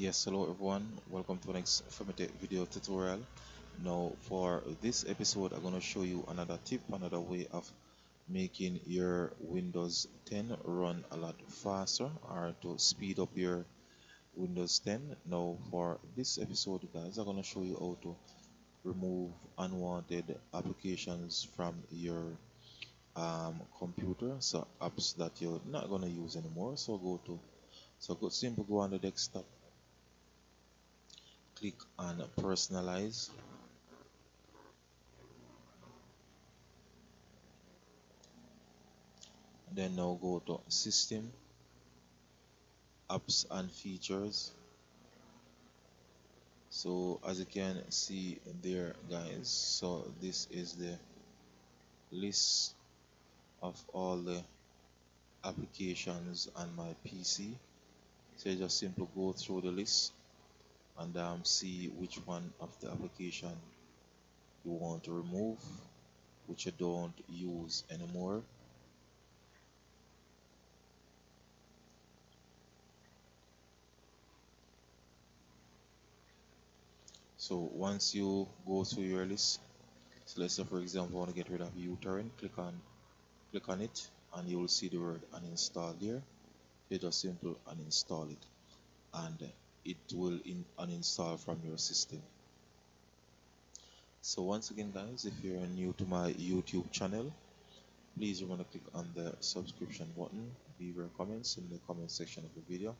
Yes, hello everyone. Welcome to the next Femitech video tutorial. Now, for this episode, I'm going to show you another tip, another way of making your Windows 10 run a lot faster or to speed up your Windows 10. Now, for this episode, guys, I'm going to show you how to remove unwanted applications from your computer. So, apps that you're not going to use anymore. Simply go on the desktop, click on personalize, then now go to system, apps and features. So as you can see there, guys, so this is the list of all the applications on my PC. So you just simply go through the list and see which one of the application you want to remove, which you don't use anymore. So once you go through your list, so let's say for example I want to get rid of uTorrent, click on it and you will see the word uninstall there. You just simply uninstall it and it will uninstall from your system. So once again, guys, if you're new to my YouTube channel, please remember to click on the subscription button, leave your comments in the comment section of the video,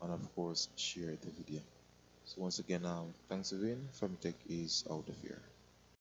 and of course share the video. So once again, thanks again. Femitech is out of here.